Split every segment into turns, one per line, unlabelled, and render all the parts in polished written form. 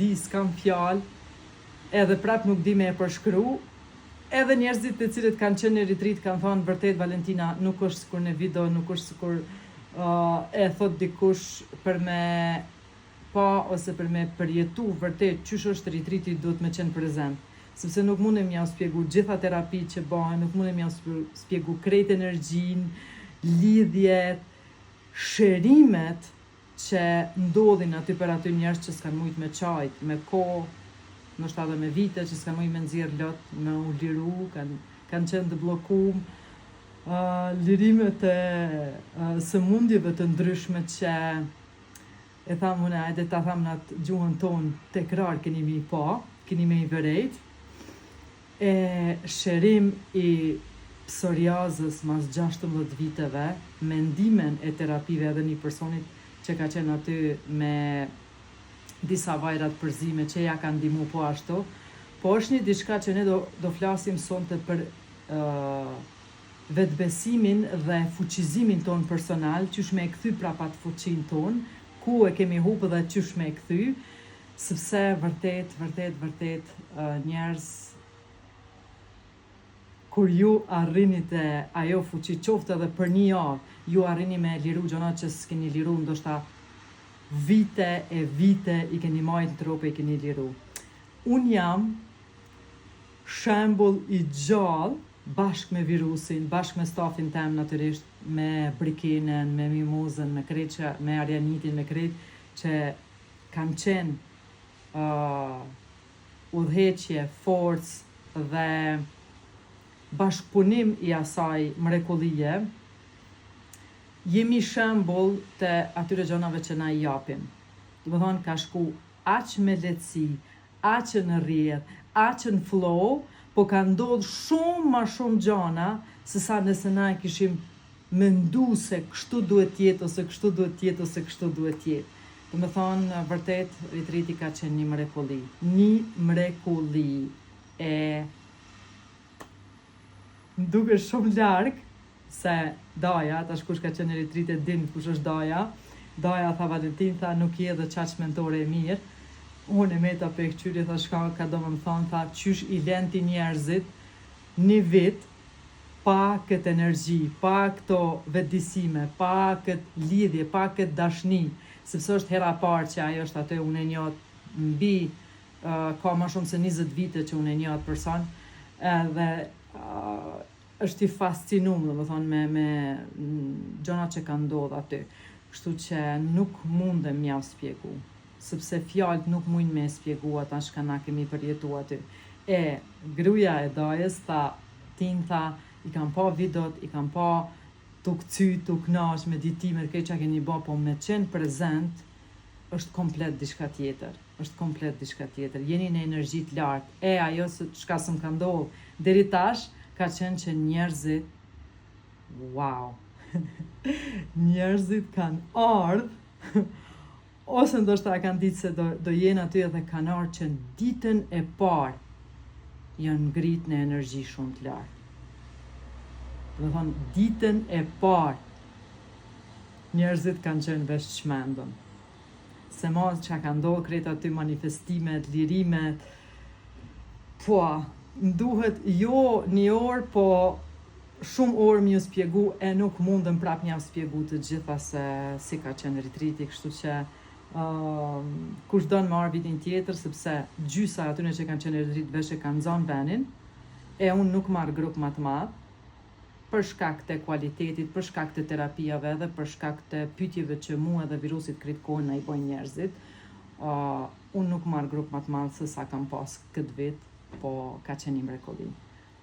di, s'kam fjalë, edhe prap nuk di me e përshkru, edhe njerëzit të cilët kanë qenë në retreat kanë thonë vërtet Valentina nuk është sikur në video, nuk është sikur e thot dikush për me pa ose për me përjetu vërtet qysh është retreati duhet me qenë prezent. Sepse nuk mundem ja u spjegu gjitha terapitë që bëhen, nuk mundem ja u spjegu krejt energjin, lidhjet, shërimet që ndodhin aty për aty njerëz që s'kan mujt me qajt, me kohë, ndoshta edhe me vite që s'kan mujt me nxjerr lot, me u liru, kanë qenë të bllokuar, lirimet e sëmundjeve të ndryshme që e tham unë, hajde ta tham në atë gjuhën tonë, tekrar keni me i pa, keni me i vërejt, e shërim i psoriazës mas 16 viteve, mendimen e terapive edhe një personit që ka qenë aty me disa vajrat përzime që ja kanë ndihmu po ashtu, po është një diçka që ne do flasim sonte për vetbesimin dhe fuqizimin ton personal, qysh me e kthy prapat fuqin ton, ku e kemi humbë dhe qysh me e kthy, sepse vërtet njerëz kur ju arrini te ajo fuqi qoftë edhe për një javë, ju arrini me liru gjona që s'keni liru ndoshta vite e vite i keni majt në trope i keni liru. Unë jam shembull i gjallë bashk me virusin, bashk me stafin tem natyrisht, me Brikenën, me Mimozën, me Kreqa, me Arjanitin, me Kret, që kanë qenë udhëheqje, forcë dhe bashkëpunim i asaj mrekullie, jemi shembull të atyre gjonave që na i japim. Do të thonë ka shku aq me lehtësi, aq në rrjedh, aq në flow, po ka ndodhur shumë ma shumë gjona se sa nëse na e kishim mendu se kështu duhet jetë ose kështu duhet jetë ose kështu duhet jetë. Do të thonë vërtet retreati ka qenë një mrekulli. Një mrekulli e duke shumë larg se Daja, tash kush ka qenë në retreat e din kush është Daja. Daja tha Valentin, tha nuk je dhe qaq mentore e mirë. Unë e meta për e këqyri, tha shka ka do më thonë, tha qysh i lenti njerëzit një vit pa këtë energji, pa këto vetëdijsime, pa këtë lidhje, pa këtë dashni, sepse është hera parë që ajo është atë unë e njoh mbi ka më shumë se 20 vite që unë e njoh atë person, edhe është i fascinum, do më thonë, me gjona që ka ndodhur aty. Kështu që nuk mundem mja u spjegu, sepse fjalët nuk mund me spjegu ata shka na kemi përjetu aty. E gruaja e Dajës tha, tin tha, i kam pa videot, i kam pa tuk cyt, tuk nash, meditimet, këtë që keni ba, po me qenë prezent, është komplet diçka tjetër. Është komplet diçka tjetër. Jeni në energji të lartë. E ajo çka s'm ka ndodhur deri tash, ka qenë që njerëzit, wow, njerëzit kanë ardhur, ose ndoshta kanë ditë se do jenë aty edhe kanë ardhur që ditën e parë janë ngrit në energji shumë të lartë. Do të thonë, ditën e parë njerëzit kanë qenë veç çmendën. Se mos që ka ndodhur krejt aty manifestimet, lirimet, po, nduhet jo një orë, po shumë orë më ju spjegu e nuk mundem prap mja spjegu të gjitha se si ka qenë retreati, kështu që kush do në marrë vitin tjetër, sepse gjysa atyne që kanë qenë retreat veshe kanë zonë venin, e unë nuk marrë grup më të madh, për shkak të kualitetit, për shkak të terapijave dhe për shkak të pyetjeve që mua dhe virusit krejt kohën na i bojnë njerëzit. Unë nuk marrë grup më të madh se sa kam pas këtë vit, po ka qenë një mrekulli.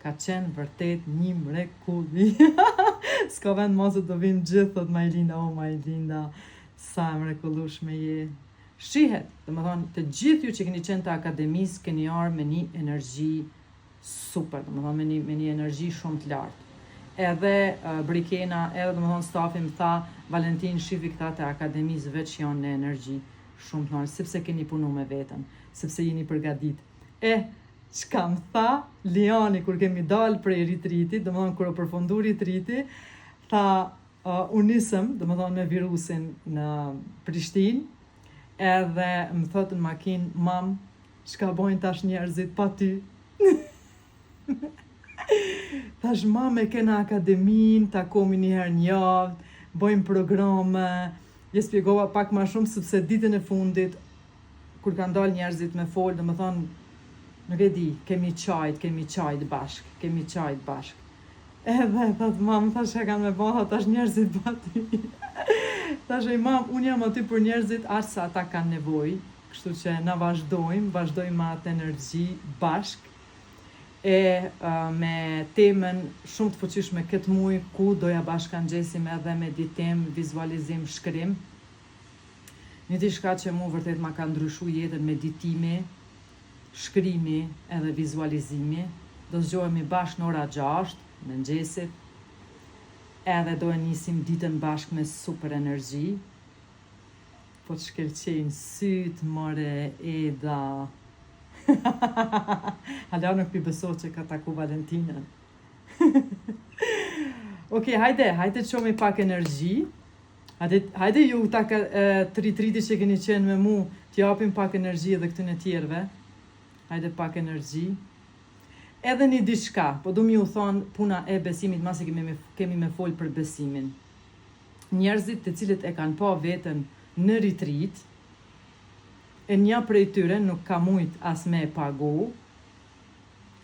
Ka qenë vërtet një mrekulli. S'ka vend mos do vinë gjithë, thot Majlinda, o Majlinda, sa mrekullueshme je. Shihet, domethënë të gjithë ju që keni qenë të akademisë keni ardhur me një energji super, domethënë me një energji shumë të lartë. Edhe Brikena, edhe domethënë stafi më tha, Valentin shifi këta të akademisë veç janë në energji shumë të lartë, sepse keni punu me veten, sepse jeni përgatit. Çka më tha Liani kur kemi dalë prej retreatit, domethënë kur u përfundu retreati, tha unë nisëm, domethënë me virusin në Prishtinë, edhe më thotë në makinë, mam, çka bojnë tash njerëzit pa ty? Thash, mam, e kena akademin, takomi një herë në javë, bojmë programe, je spjegova pak ma shumë, sepse ditën e fundit, kur kanë dalë njerëzit me folë, dhe më thonë, nuk e di, kemi qajt bashk. Edhe, thot, mam, thash e kanë me bëha, tash njerëzit pa ty. Thash e mam, unë jam aty për njerëzit, aqë sa ata kanë nevoj, kështu që na vazhdojmë me atë energji bashk, me temën shumë të fuqishme këtë muaj, ku doja bashka ngjesim edhe meditim, vizualizim, shkrim. Një diçka që mu vërtet ma ka ndryshu jetën, meditimi, shkrimi edhe vizualizimi. Do zgjohemi bashkë në ora 6 në mëngjesit, edhe do e nisim ditën bashkë me super energji. Po të shkelqejnë sytë, more, Eda. Hala nuk pi beso që ka taku Valentinën. Okej, hajde të qomi pak energji. Hajde ju ta të ritriti që keni qenë me mu, t'japim pak energji edhe këtën e tjerve. Hajde pak energji. Edhe një diçka, po du mi u thonë puna e besimit, masi kemi me folë për besimin. Njerëzit të cilët e kanë pa veten në retreat, e një prej tyre nuk ka mujt as me pagu,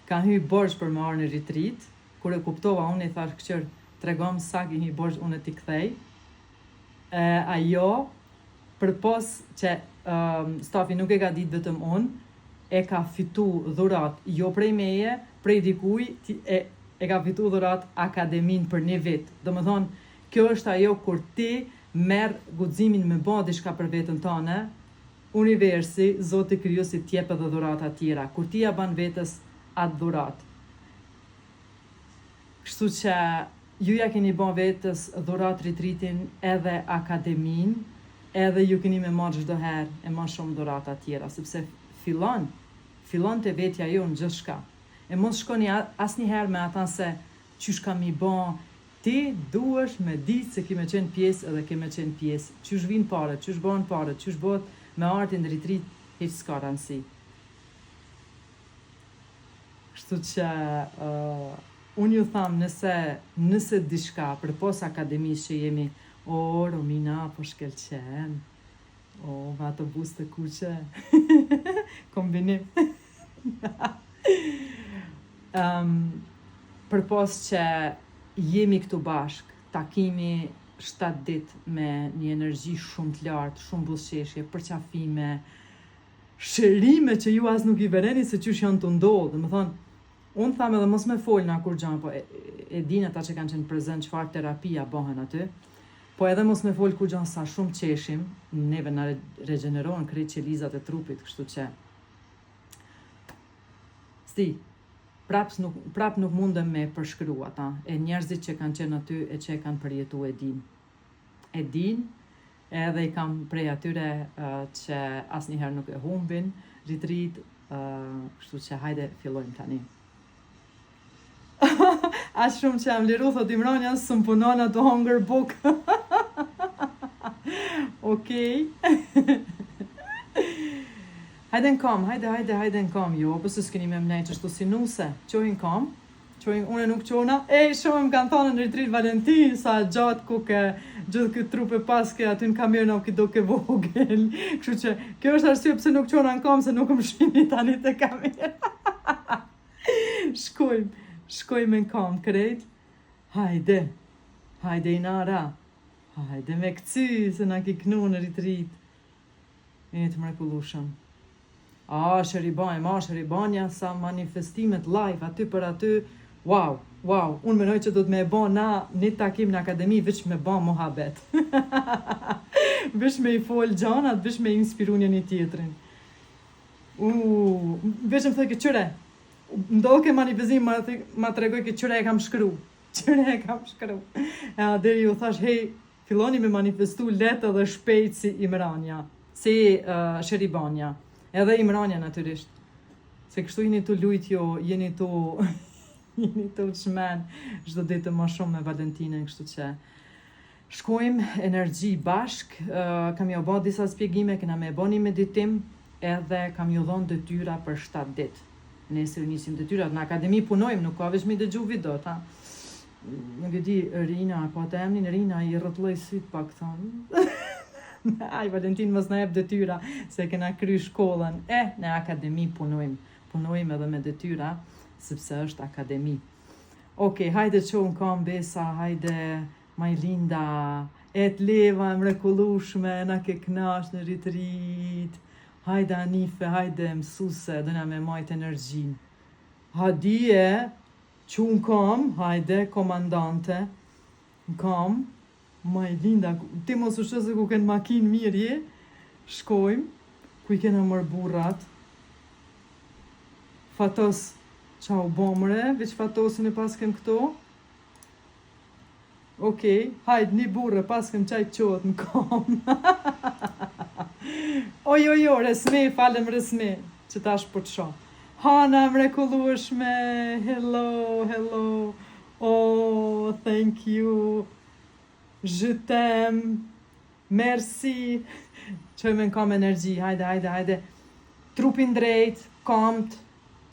ka hy borç për me arë në retreat, kur e kuptova unë i thash këqër, tregom sa ki hy borç unë t'i kthej, ajo, për pos që stafi nuk e ka ditë vetëm unë, e ka fitu dhurat jo prej meje, prej dikuj, e ka fitu dhurat akademin për një vit. Do më thonë, kjo është ajo kur ti merë guximin me ba diçka për vetën tane, universi, Zoti krijuesi t'jep edhe dhurata tjera, kur ti ja ban vetës atë dhurat. Kështu që ju ja keni ban vetës dhurat retreatin edhe akademin, edhe ju keni me marrë çdo herë e ma shumë dhurata tjera, sepse fillon të vetja ju në gjithë shka. E mos shkoni asnjëherë me ata se qysh kam i ban, ti duhesh me ditë se kime qenë pjesë edhe kime qenë pjesë, qysh vinë pare, qysh bon pare, qysh bot me artin dhe retreat, heq s'ka rëndësi. Kështu që unë ju tham nëse diçka për pos akademisë që jemi, Romina, po shkelqen, me ato bus të kuqe, kombinim. Për pos që jemi këtu bashk, takimi 7 ditë me një energji shumë të lartë, shumë buzëqeshje, përqafime, shërime që ju as nuk i vereni se qysh janë të ndodhë. Dhe më thonë, unë thamë edhe mos me folë na kur gjanë, po e din ata që kanë qenë prezent çfarë terapia bëhen aty, po edhe mos me folë kur gjanë sa shumë qeshim, neve na regenerohen krejt qelizat e trupit, kështu që prap nuk mundem me përshkru ata, e njerëzit që kanë qenë aty e që e kanë përjetu e din, edhe i kam prej atyre që asnjëherë nuk e humbin, retreat, kështu që hajde fillojmë tani. Aq shumë që jam liru, thot Imranja, së më punon ato hunger book. Okej. Hajde në kam, hajde në kam, jo, pësë s'keni me mnejt qështu si nuse, qohin kam, une nuk qona, shumë më kanë thonë në retreat Valentin, sa gjatë ku ke gjithë këtë trupe paske, aty në kamerë në kido ke vogel, kështu që kjo është arsye pëse nuk qona në kam, se nuk më shini tani të kamerë. Shkojmë në kam, krejt, hajde i nara, hajde me këcy, se na ki knu në retreat, e të mrekullushëm. Shëribanja, sa manifestimet live, aty për aty, wow, unë menoj që do të me e ba na një takim në akademi, veç me ba mohabet. Veç me i folë gjanat, veç me i inspiru një tjetrin. Veç më thëj ke qëre, ndohë ke manifestim, ma të regoj ke qëre e kam shkru. Deri ju thash, hej, filloni me manifestu letë dhe shpejt si Imranja, si Shëribanja. Edhe Imranja natyrisht, se kështu jeni të lujt jo, jeni të çmen çdo ditë më shumë me Valentinën, kështu që Shkojmë energji bashk, kam ju bë disa spjegime, kena me bë një meditim, edhe kam ju dhënë detyra për 7 ditë. Nesër nisim detyrat, në akademi punojmë, nuk ka veç mi dëgju video, ta. Nuk e di, Rina, po të emnin Rina, i rrëtulloj syt pak thonë. Aj, Valentin, mos na jep detyra, se kena kry shkollën. Në akademi punojmë edhe me detyra, sepse është akademi. Okej, hajde qohën kam besa, hajde Majlinda, Leva e mrekullueshme, na ke knash në ritrit. Hajde Anife, hajde mësuse, dëna me majt energjin. Hadije, qun kam, hajde, komandante, kam, Majlinda, ti mos u shëse ku kënë makin mirje, shkojmë, ku i kena mërë burrat. Fatos, qa u bomre, veç Fatosin e pas kem këto. Okej, hajde, një burre, pas kem qaj qohet në kam. Ojo, resme, falem resme, që tash po të shoh. Hana mrekullueshme, hello. Oh, thank you. Je t'aime. Merci. Qojme në kam energji, hajde. Trupin drejt, kamt,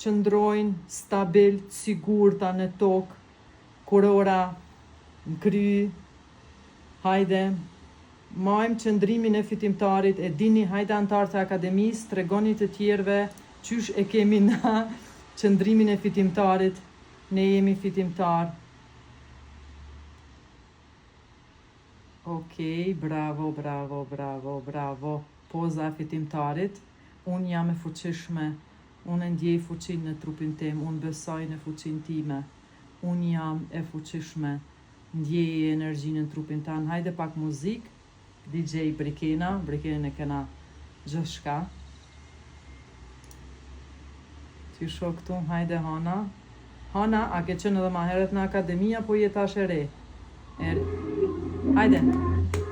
qëndrojnë, stabil, sigurta në tokë, kurora, në kry, hajde. Majmë qëndrimin e fitimtarit, e dini, hajde antarë të akademisë, tregoni të tjerve, qysh e kemi na qëndrimin e fitimtarit, ne jemi fitimtar. Okej, bravo. Poza e fitimtarit, unë jam e fuqishme, unë ndjej fuqin në trupin tim, unë besoj në fuqin time, unë jam e fuqishme, ndjej energjinë në trupin tanë. Hajde pak muzik, DJ Brikena e kena gjithshka. Ty shoh këtu, hajde Hana. Hana, a ke qenë edhe ma heret në akademia, po je tash e re? Hajde.